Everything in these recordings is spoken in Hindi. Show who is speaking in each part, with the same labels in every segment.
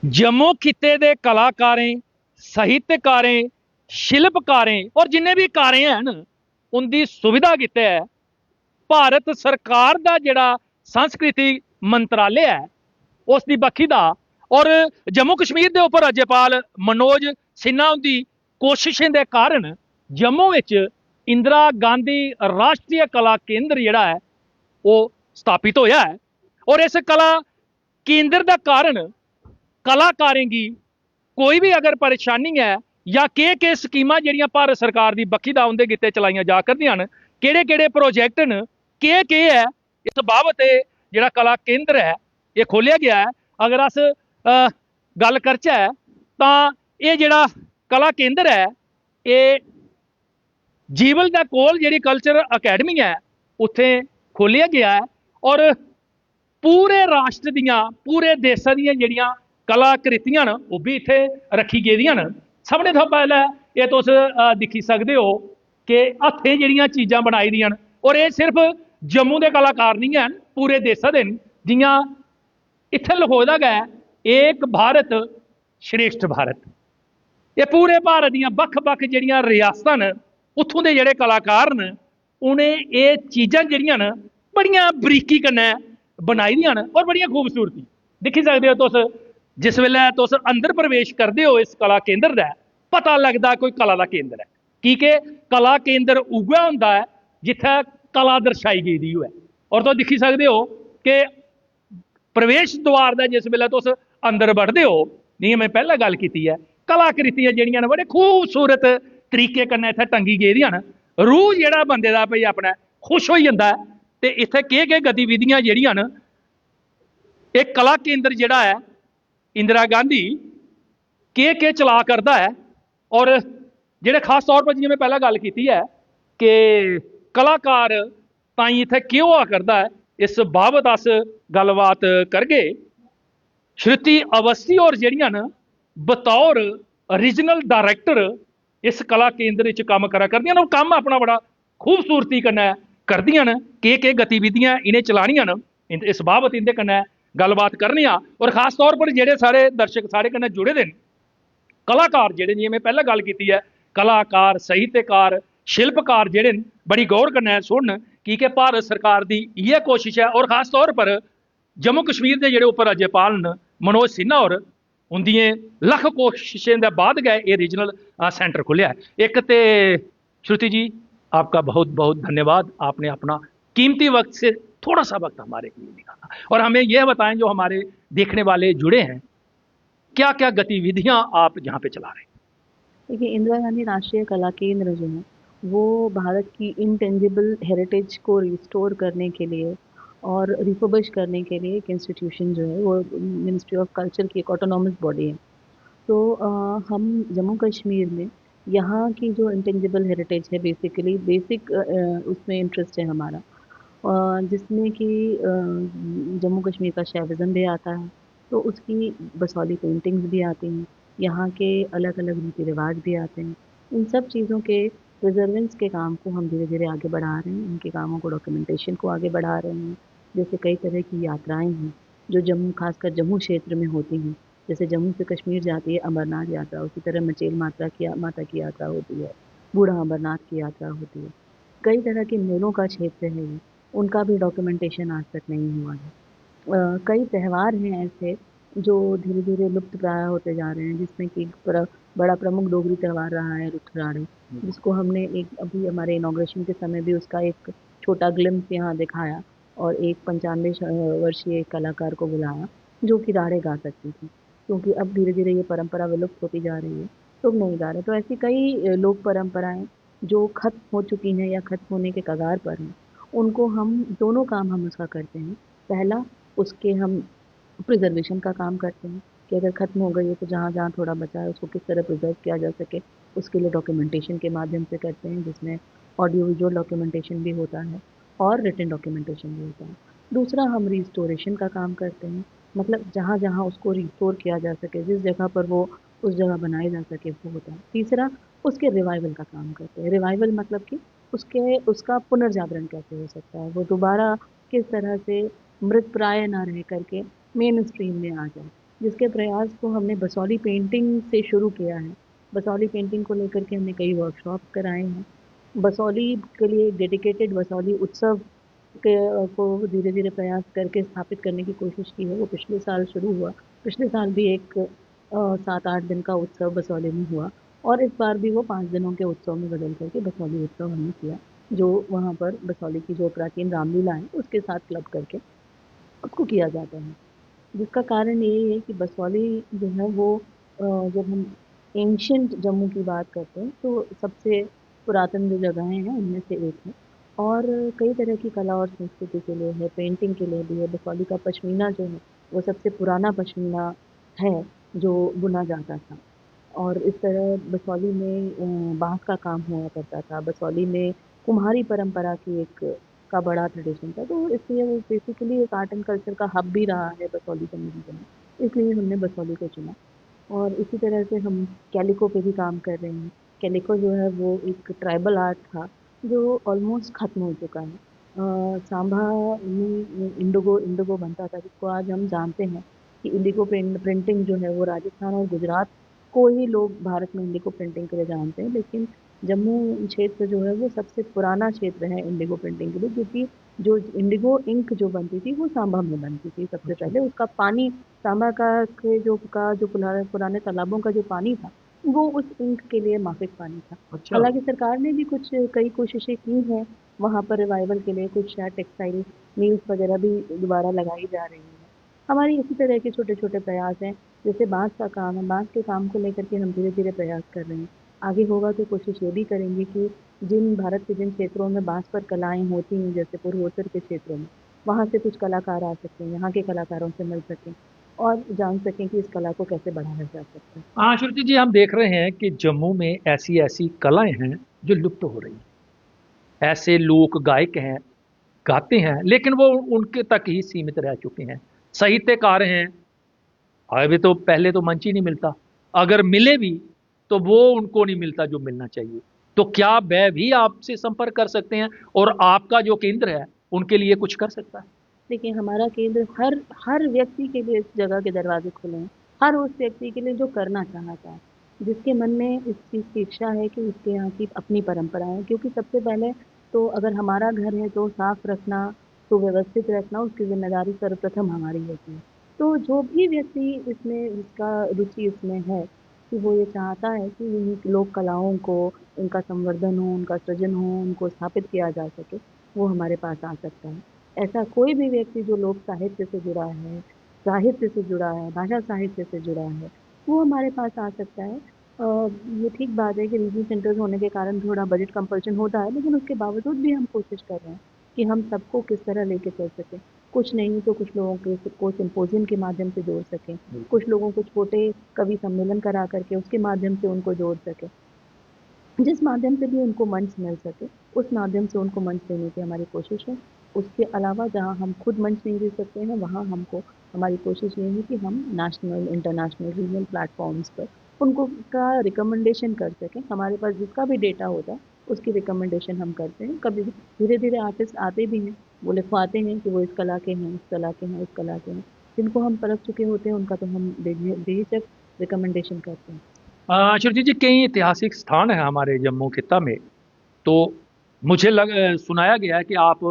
Speaker 1: जम्मू खिते दे कलाकारें, साहित्यकारें, शिल्पकारें और जिन्ने भी कारें हैं उनकी सुविधा गित्ते भारत सरकार का जिहड़ा संस्कृति मंत्रालय है उसकी बखी दा और जम्मू कश्मीर के उपर राज्यपाल मनोज सिन्हा उनकी कोशिशें के कारण जम्मू विच इंदिरा गांधी राष्ट्रीय कला केंद्र जिहड़ा है वो स्थापित होया है। और इस कला केंद्र का कारण कलाकारें की कोई भी अगर परेशानी है या के स्कीमां जिहड़ियां भारत सरकार की बखी दा उनदे गित्ते चलाईयां जा करदियां न, केड़े प्रोजेक्ट न, के है, इस बाबत जिहड़ा कला केंद्र है ये खोलिया गया है। अगर अस गल करचै तां ये जिहड़ा कला केंद्र है ये जीवल दा कोल जिहड़ी कल्चर अकैडमी है उत्थे खोलिया गया है और पूरे राष्ट्र दियां पूरे देशा दियां जिहड़ियां कलाकृतियां न वो भी इत्थे रखी गेदियां न। सबने तो पहले ये तुस दिखी सकते हो कि हत्थें जिहड़ियां चीज़ां बनाई दियां न और ये सिर्फ जम्मू के कलाकार नहीं हैं, पूरे देशा दे न। जियां इत्थे लिखोदा गया एक भारत श्रेष्ठ भारत, ये पूरे भारत दियां बख-बख जिहड़ियां रियासतां न उत्थों दे जिहड़े कलाकार न उन्हें ये चीज़ां जिहड़ियां न बड़ियां बरीकी कन्नै बनाई दियां न और बड़ियां खूबसूरती दिखी सकते हो तुस। जिस वेले तुस अंदर प्रवेश करते हो इस कला केंद्र का पता लगता कोई कला का केंद्र है, की के कला केंद्र उ'ऐ होंदा है जिथे कला दर्शाई गेदी होऐ। और तुस दिखी सकते हो कि प्रवेश द्वार का जिस वेले तुस अंदर बढ़ते हो, जियां मैं पहले गल की है, कलाकृतियां जिहड़ियां न बड़े खूबसूरत तरीके कन्नै इत्थे टंगी गेदियां न। रूह जिहड़ा बंदे दा भई अपना खुश हो जांदा है। ते इत्थे केह् गतिविधियां जिहड़ियां न एक कला केंद्र जिहड़ा है इंदिरा गांधी के चला करता है और जिहड़े खास तौर पर जियां मैं पहले गल की है कि कलाकार ताई इत्थे क्यों होआ करता है, इस बाबत अस गलबात करगे। श्रुति अवस्थी और जिहड़ियां न बतौर रीजनल डायरैक्टर इस कला केंद्र च कम्म करा करदियां न, कम्म अपना बड़ा खूबसूरती कन्नै करदियां न। के गतिविधियां इन्हें चलानियां न, इस बाबत इंदे कन्नै गलबात करने और खास तौर पर जिहड़े सारे दर्शक साढ़े कन्नै जुड़े दे न कलाकार जिहड़े जियां मैं पहले गल की है, कलाकार, साहित्यकार, शिल्पकार जिहड़े न बड़ी गौर कन्नै सुनन की के भारत सरकार की इ'यै कोशिश है। और खास तौर पर जम्मू कश्मीर के जिहड़े उप राज्यपाल न मनोज सिन्हा और उंदियें लख कोशिशें के बाद गए ये रीजनल सेंटर खुलिया है। एक तो श्रुति जी आपका बहुत बहुत धन्यवाद, आपने अपना कीमती वक्त से थोड़ा सा वक्त हमारे लिए निकाला और हमें यह बताएं जो हमारे देखने वाले जुड़े हैं क्या क्या गतिविधियां आप यहाँ पे चला रहे हैं।
Speaker 2: देखिए, इंदिरा गांधी राष्ट्रीय कला केंद्र जो है वो भारत की इंटेंजिबल हेरिटेज को रिस्टोर करने के लिए और रिफर्बिश करने के लिए एक इंस्टीट्यूशन जो है वो मिनिस्ट्री ऑफ कल्चर की एक ऑटोनॉमस बॉडी है। तो हम जम्मू कश्मीर में यहाँ की जो इंटेंजिबल हेरिटेज है बेसिकली बेसिक उसमें इंटरेस्ट है हमारा, जिसमें कि जम्मू कश्मीर का शैविज़्म भी आता है, तो उसकी बसौली पेंटिंग्स भी आती हैं, यहाँ के अलग-अलग रीति रिवाज भी आते हैं। इन सब चीज़ों के प्रिजर्वेंस के काम को हम धीरे-धीरे आगे बढ़ा रहे हैं, उनके कामों को डॉक्यूमेंटेशन को आगे बढ़ा रहे हैं। जैसे कई तरह की यात्राएँ हैं, जो जम्मू खासकर जम्मू क्षेत्र में होती हैं। जैसे जम्मू से कश्मीर जाती है अमरनाथ यात्रा, उसी तरह मचेल माता की यात्रा होती है, बूढ़ा अमरनाथ की यात्रा होती है। कई तरह के मेलों का क्षेत्र है ये, उनका भी डॉक्यूमेंटेशन आज तक नहीं हुआ है। कई त्यौहार हैं ऐसे जो धीरे-धीरे लुप्त प्राय होते जा रहे हैं, जिसमें कि बड़ा प्रमुख डोगरी त्यौहार रहा है रुठ राढ़ी, जिसको हमने एक अभी हमारे इनॉग्रेशन के समय भी उसका एक छोटा ग्लिम्प्स यहाँ दिखाया और एक 95 वर्षीय कलाकार को बुलाया जो कि राड़े गा सकती थी, क्योंकि अब धीरे-धीरे ये परंपरा विलुप्त होती जा रही है, लोग नहीं गा रहे। तो ऐसी कई लोक परंपराएँ जो खत्म हो चुकी हैं या खत्म होने के कगार पर हैं, उनको हम दोनों काम हम उसका करते हैं। पहला, उसके हम प्रिजर्वेशन का काम करते हैं कि अगर ख़त्म हो गई है तो जहाँ-जहाँ थोड़ा बचा है उसको किस तरह प्रिजर्व किया जा सके, उसके लिए डॉक्यूमेंटेशन के माध्यम से करते हैं, जिसमें ऑडियो विजुअल डॉक्यूमेंटेशन भी होता है और रिटन डॉक्यूमेंटेशन भी होता है। दूसरा, हम रिस्टोरेशन का काम करते हैं, मतलब जहाँ-जहाँ उसको रिस्टोर किया जा सके, जिस जगह पर वो उस जगह बनाई जा सके वो होता है। तीसरा, उसके रिवाइवल का काम करते हैं। रिवाइवल मतलब कि उसका पुनर्जागरण कैसे हो सकता है, वो दोबारा किस तरह से मृतप्राय ना रह करके मेन स्ट्रीम में आ जाए। जिसके प्रयास को हमने बसौली पेंटिंग से शुरू किया है। बसौली पेंटिंग को लेकर के हमने कई वर्कशॉप कराए हैं। बसौली के लिए डेडिकेटेड बसौली उत्सव के को धीरे-धीरे प्रयास करके स्थापित करने की कोशिश की है। वो पिछले साल शुरू हुआ। पिछले साल भी एक 7-8 दिन का उत्सव बसौली में हुआ और इस बार भी वो 5 दिनों के उत्सव में बदल करके बसौली उत्सव हमने किया, जो वहाँ पर बसौली की जो प्राचीन रामलीला है, उसके साथ क्लब करके उसको किया जाता है। जिसका कारण ये है कि बसौली जो है वो जब हम एंशिएंट जम्मू की बात करते हैं तो सबसे पुरातन जो जगहें हैं उनमें से एक है और कई तरह की कला और संस्कृति के लिए है, पेंटिंग के लिए भी है। बसौली का पश्मीना जो है वो सबसे पुराना पश्मीना है जो बुना जाता था और इस तरह बसौली में बाँस का काम हुआ करता था। बसौली में कुम्हारी परंपरा की एक का बड़ा ट्रेडिशन था, तो इसलिए वो बेसिकली एक आर्ट एंड कल्चर का हब भी रहा है बसौली जम्मू जिले में, इसलिए हमने बसौली को चुना। और इसी तरह से हम कैलिको पे भी काम कर रहे हैं। कैलिको जो है वो एक ट्राइबल आर्ट था जो ऑलमोस्ट खत्म हो चुका है। सांभा में इंडिगो इंडिगो बनता था जिसको आज हम जानते हैं कि इंडिगो प्रिंटिंग जो है वो राजस्थान और गुजरात को ही लोग भारत में इंडिगो प्रिंटिंग के लिए जानते हैं, लेकिन जम्मू क्षेत्र जो है वो सबसे पुराना क्षेत्र है इंडिगो प्रिंटिंग के लिए, क्योंकि जो इंडिगो इंक जो बनती थी वो सांभा में बनती थी सबसे
Speaker 1: अच्छा।
Speaker 2: पहले। उसका पानी सांभा जो पुराने पुराने तालाबों का जो पानी था वो उस इंक के लिए माफिक पानी था।
Speaker 1: अच्छा।
Speaker 2: हालांकि सरकार ने भी कुछ कई कोशिशें की हैं वहां पर रिवाइवल के लिए, कुछ शायद टेक्सटाइल मिल्स वगैरह भी दोबारा लगाई जा रही हैं। हमारी इसी तरह के छोटे छोटे प्रयास हैं। जैसे बांस का काम है, बांस के काम को लेकर के हम धीरे धीरे प्रयास कर रहे हैं। आगे होगा तो कोशिश ये भी करेंगे कि जिन भारत के जिन क्षेत्रों में बांस पर कलाएं होती हैं जैसे पूर्वोत्तर के क्षेत्रों में, वहाँ से कुछ कलाकार आ सकते हैं, यहाँ के कलाकारों से मिल सकें और जान सकें कि इस कला को कैसे बढ़ाया जा सकता है।
Speaker 1: हाँ श्रुति जी, हम देख रहे हैं कि जम्मू में ऐसी ऐसी कलाएं हैं जो लुप्त हो रही हैं। ऐसे लोक गायक हैं, गाते हैं, लेकिन वो उनके तक ही सीमित रह चुके हैं। साहित्यकार हैं, अभी तो पहले तो मंच ही नहीं मिलता, अगर मिले भी तो वो उनको नहीं मिलता जो मिलना चाहिए। तो क्या वह भी आपसे संपर्क कर सकते हैं और आपका जो केंद्र है उनके लिए कुछ कर सकता है?
Speaker 2: देखिए हमारा केंद्र हर हर व्यक्ति के लिए इस जगह के दरवाजे खुले हैं। हर उस व्यक्ति के लिए जो करना चाहता है, जिसके मन में इस चीज़ की इच्छा है कि उसके यहाँ की अपनी परंपरा है, क्योंकि सबसे पहले तो अगर हमारा घर है तो साफ रखना, सुव्यवस्थित रखना उसकी जिम्मेदारी सर्वप्रथम हमारी होती है। तो जो भी व्यक्ति इसमें इसका रुचि इसमें है कि वो ये चाहता है कि इन लोक कलाओं को, उनका संवर्धन हो, उनका सृजन हो, उनको स्थापित किया जा सके, वो हमारे पास आ सकता है। ऐसा कोई भी व्यक्ति जो लोक साहित्य से जुड़ा है, साहित्य से जुड़ा है, भाषा साहित्य से जुड़ा है, वो हमारे पास आ सकता है। ये ठीक बात है कि रीजनल सेंटर्स होने के कारण थोड़ा बजट कंपल्शन होता है, लेकिन उसके बावजूद भी हम कोशिश कर रहे हैं कि हम सबको किस तरह लेके चल सकें। कुछ नहीं तो कुछ लोगों को सिम्पोजियम के माध्यम से जोड़ सकें, कुछ लोगों को छोटे कवि सम्मेलन करा करके उसके माध्यम से उनको जोड़ सकें। जिस माध्यम से भी उनको मंच मिल सके, उस माध्यम से उनको मंच देने की हमारी कोशिश है। उसके अलावा जहाँ हम खुद मंच नहीं दे सकते हैं, वहाँ हमको हमारी कोशिश ये है कि हम नेशनल, इंटरनेशनल, रीजनल प्लेटफ़ॉर्म्स पर उनको का रिकमेंडेशन कर सकें। हमारे पास जिसका भी डेटा होता है, उसकी रिकमेंडेशन हम करते हैं। कभी भी धीरे-धीरे आर्टिस्ट आते भी हैं, वो लिखवाते हैं कि वो इस कला के हैं, इस कला के हैं, इस कला के हैं। जिनको हम परख चुके होते हैं, उनका तो हम बेझिझक रिकमेंडेशन करते हैं।
Speaker 1: श्रुति जी, कई ऐतिहासिक स्थान है हमारे जम्मू खित्ता में, तो मुझे सुनाया गया है कि आप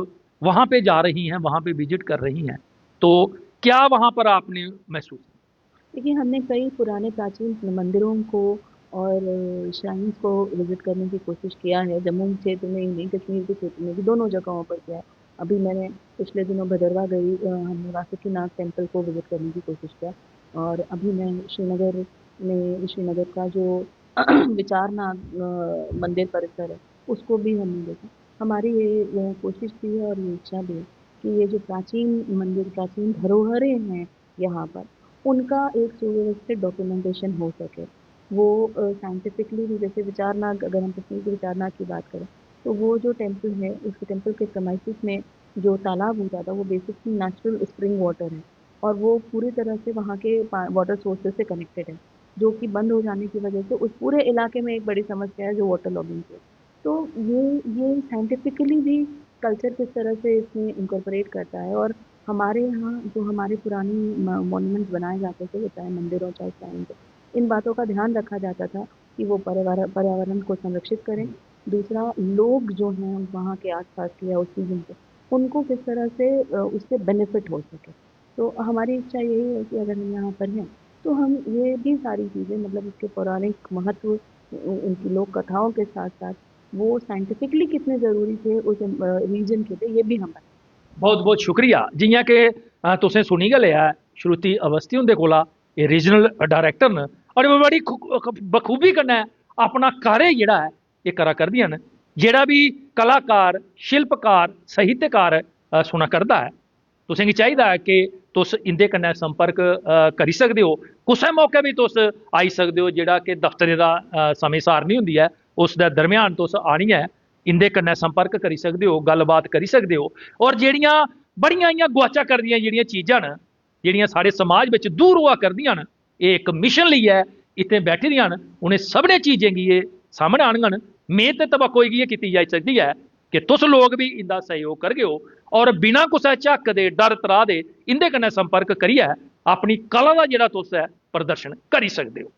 Speaker 1: वहां पे जा रही हैं, वहां पे विजिट कर रही हैं, तो क्या वहां पर आपने महसूस
Speaker 2: देखिए, हमने कई पुराने प्राचीन मंदिरों को और श्राइन्स को विज़िट करने की कोशिश किया है, जम्मू क्षेत्र में ही नहीं, कश्मीर के क्षेत्र में भी, दोनों जगहों पर किया है। अभी मैंने पिछले दिनों भदरवा गई, हमने वासुकीनाथ टेम्पल को विज़िट करने की कोशिश किया और अभी मैं श्रीनगर का जो विचारनाथ मंदिर परिसर है, उसको भी हमने देखा। हमारी ये कोशिश भी है और ये इच्छा भी है कि ये जो प्राचीन मंदिर, प्राचीन धरोहरें हैं यहाँ पर, उनका एक सुव्यवस्थित डॉक्यूमेंटेशन हो सके। वो साइंटिफिकली भी, जैसे विचारनाथ, अगर हम कश्मीर के विचारनाथ की बात करें, तो वो जो टेम्पल है, उस टेम्पल के प्रेमाइसेस में जो तालाब होता था, वो बेसिकली नेचुरल स्प्रिंग वाटर है और वो पूरी तरह से वहाँ के वाटर सोर्सेज से कनेक्टेड है, जो कि बंद हो जाने की वजह से उस पूरे इलाके में एक बड़ी समस्या है जो वाटर लॉगिंग की है। तो ये साइंटिफिकली भी कल्चर किस तरह से इसमें इनकॉर्पोरेट करता है और हमारे यहाँ जो हमारे पुरानी मॉन्यूमेंट्स बनाए जाते थे, वो चाहे मंदिर हो चाहे श्राइन हो, इन बातों का ध्यान रखा जाता था कि वो पर्यावरण को संरक्षित करें। दूसरा, लोग जो हैं वहाँ के आस-पास के या उस रीजन के, उनको किस तरह से उससे बेनिफिट हो सके। तो हमारी इच्छा यही है कि अगर हम यहाँ पर हैं, तो हम ये भी सारी चीज़ें मतलब उसके पौराणिक महत्व, उनकी लोक कथाओं के साथ-साथ वो साइंटिफिकली कितने ज़रूरी थे उस रीजन के लिए, ये भी हम बताएँ।
Speaker 1: बहुत बहुत शुक्रिया। जियां कि तुसें सुनी गै लिया है श्रुति अवस्थी हुंदे कोला, एह् रीजनल डायरैक्टर न, और वो बड़ी बखूबी कन्नै अपना कार्य जेह्ड़ा है एह् करा करदियां न। जेह्ड़ा भी कलाकार, शिल्पकार, साहित्यकार सुना करदा है, तुसें गी चाहिदा है कि तुस इंदे कन्नै संपर्क करी सकदे हो। कुसै मौके भी तुस आई सकदे हो, जेह्ड़ा कि दफ्तरे दा समें सारनी हुंदी है उसदे दरम्यान तुस आनियै इंदे कन्नै संपर्क करी सकदे हो, गल्लबात करी सकदे हो। और जेह्ड़ियां बड़ियां इ'यां गोआचा करदियां जेह्ड़ियां चीजां न, जेह्ड़ियां साढ़े समाज बिच दूर होआ करदियां न, एह् इक मिशन लेइयै इत्थै बैठी दियां न। उ'नें सभनें चीजें गी एह् सामने आनङन। मेद ते तवक्को इ'यै कीती जाई सकदी है कि तुस लोग भी इंदा सहयोग करगे हो, और बिना कुसै झक्क दे, डर त्राह दे इंदे कन्नै संपर्क करियै अपनी कला दा जेह्ड़ा तुस है प्रदर्शन करी सकदे हो।